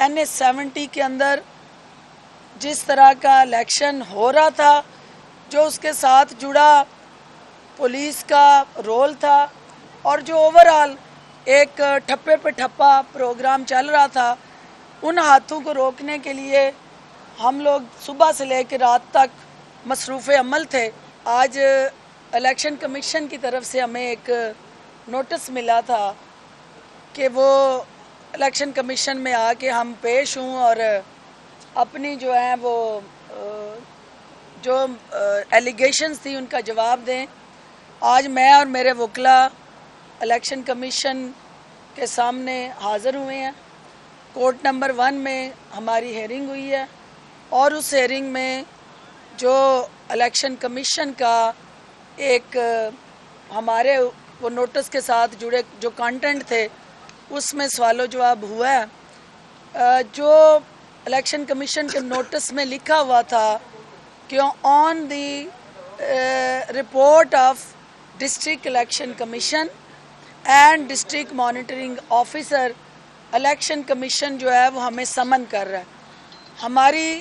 NA-70 کے اندر جس طرح کا الیکشن ہو رہا تھا، جو اس کے ساتھ جڑا پولیس کا رول تھا اور جو اوورآل ایک ٹھپے پہ ٹھپا پروگرام چل رہا تھا، ان ہاتھوں کو روکنے کے لیے ہم لوگ صبح سے لے کے رات تک مصروف عمل تھے۔ آج الیکشن کمیشن کی طرف سے ہمیں ایک نوٹس ملا تھا کہ وہ الیکشن کمیشن میں آ کے ہم پیش ہوں اور اپنی جو ہیں وہ جو ایلیگیشنز تھی ان کا جواب دیں۔ آج میں اور میرے وکلاء الیکشن کمیشن کے سامنے حاضر ہوئے ہیں۔ کورٹ نمبر 1 میں ہماری ہیئرنگ ہوئی ہے اور اس ہیئرنگ میں جو الیکشن کمیشن کا ایک ہمارے وہ نوٹس کے ساتھ جڑے جو کانٹینٹ تھے اس میں سوال و جواب ہوا ہے۔ جو الیکشن کمیشن کے نوٹس میں لکھا ہوا تھا کہ on the report of district election commission and district monitoring officer, election commission جو ہے وہ ہمیں سمن کر رہا ہے۔ ہماری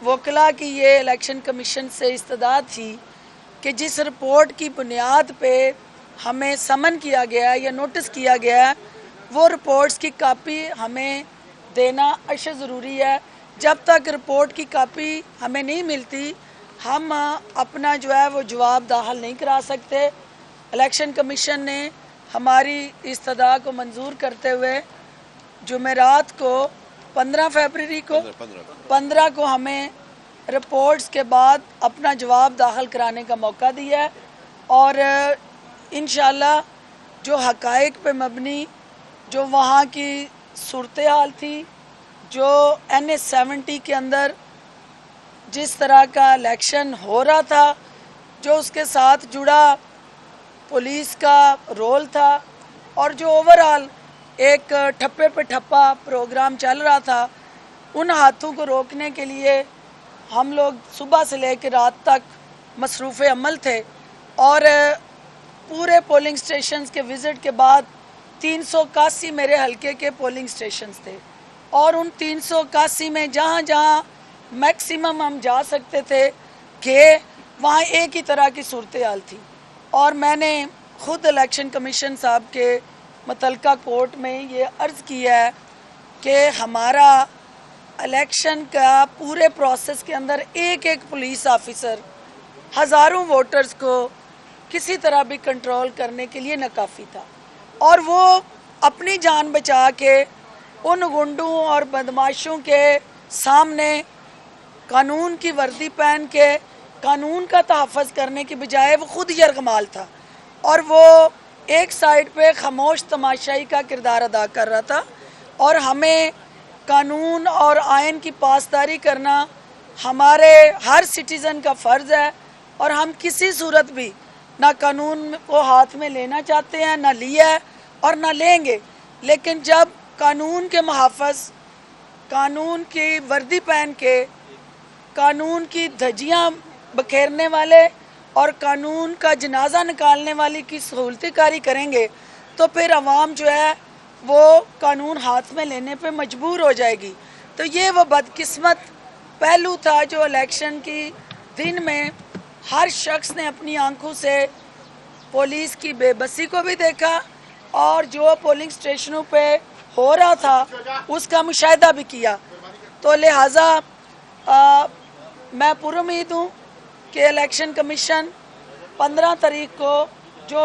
وکلاء کی یہ الیکشن کمیشن سے استدعا تھی کہ جس رپورٹ کی بنیاد پہ ہمیں سمن کیا گیا ہے یا نوٹس کیا گیا ہے، وہ رپورٹس کی کاپی ہمیں دینا اشد ضروری ہے۔ جب تک رپورٹ کی کاپی ہمیں نہیں ملتی ہم اپنا جو ہے وہ جواب داخل نہیں کرا سکتے۔ الیکشن کمیشن نے ہماری استدعا کو منظور کرتے ہوئے جمعرات کو 15 فروری کو ہمیں رپورٹس کے بعد اپنا جواب داخل کرانے کا موقع دیا ہے اور انشاءاللہ جو حقائق پہ مبنی جو وہاں کی صورتحال تھی، جو NA-70 کے اندر جس طرح کا الیکشن ہو رہا تھا، جو اس کے ساتھ جڑا پولیس کا رول تھا اور جو اوورآل ایک ٹھپے پہ ٹھپا پروگرام چل رہا تھا، ان ہاتھوں کو روکنے کے لیے ہم لوگ صبح سے لے کے رات تک مصروف عمل تھے اور پورے پولنگ سٹیشنز کے وزٹ کے بعد 381 میرے حلقے کے پولنگ سٹیشنز تھے اور ان 381 میں جہاں جہاں میکسیمم ہم جا سکتے تھے کہ وہاں ایک ہی طرح کی صورتحال تھی اور میں نے خود الیکشن کمیشن صاحب کے متعلقہ کورٹ میں یہ عرض کیا ہے کہ ہمارا الیکشن کا پورے پروسیس کے اندر ایک ایک پولیس آفیسر ہزاروں ووٹرز کو کسی طرح بھی کنٹرول کرنے کے لیے ناکافی تھا اور وہ اپنی جان بچا کے ان گنڈوں اور بدماشوں کے سامنے قانون کی وردی پہن کے قانون کا تحفظ کرنے کی بجائے وہ خود یرغمال تھا اور وہ ایک سائیڈ پہ خاموش تماشائی کا کردار ادا کر رہا تھا اور ہمیں قانون اور آئین کی پاسداری کرنا ہمارے ہر سٹیزن کا فرض ہے اور ہم کسی صورت بھی نہ قانون کو ہاتھ میں لینا چاہتے ہیں، نہ لیا ہے اور نہ لیں گے، لیکن جب قانون کے محافظ قانون کی وردی پہن کے قانون کی دھجیاں بکھیرنے والے اور قانون کا جنازہ نکالنے والی کی سہولتی کاری کریں گے تو پھر عوام جو ہے وہ قانون ہاتھ میں لینے پہ مجبور ہو جائے گی۔ تو یہ وہ بدقسمت پہلو تھا جو الیکشن کی دن میں ہر شخص نے اپنی آنکھوں سے پولیس کی بے بسی کو بھی دیکھا اور جو پولنگ سٹیشنوں پہ ہو رہا تھا اس کا مشاہدہ بھی کیا۔ تو لہٰذا میں پر امید ہوں کہ الیکشن کمیشن 15 تاریخ کو جو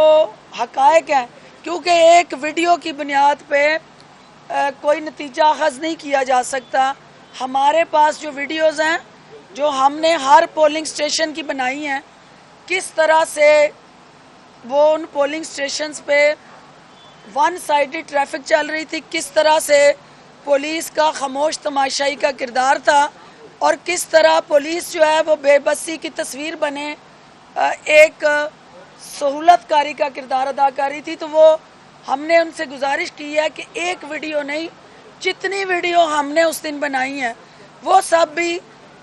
حقائق ہیں، کیونکہ ایک ویڈیو کی بنیاد پہ کوئی نتیجہ اخذ نہیں کیا جا سکتا۔ ہمارے پاس جو ویڈیوز ہیں جو ہم نے ہر پولنگ سٹیشن کی بنائی ہیں، کس طرح سے وہ ان پولنگ سٹیشنز پہ ون سائیڈڈ ٹریفک چل رہی تھی، کس طرح سے پولیس کا خاموش تماشائی کا کردار تھا اور کس طرح پولیس جو ہے وہ بے بسی کی تصویر بنے ایک سہولت کاری کا کردار ادا کری تھی۔ تو وہ ہم نے ان سے گزارش کی ہے کہ ایک ویڈیو نہیں، جتنی ویڈیو ہم نے اس دن بنائی ہیں وہ سب بھی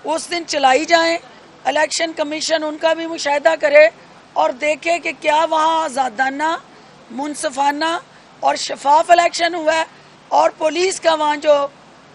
اس دن چلائی جائیں، الیکشن کمیشن ان کا بھی مشاہدہ کرے اور دیکھے کہ کیا وہاں آزادانہ، منصفانہ اور شفاف الیکشن ہوا ہے اور پولیس کا وہاں جو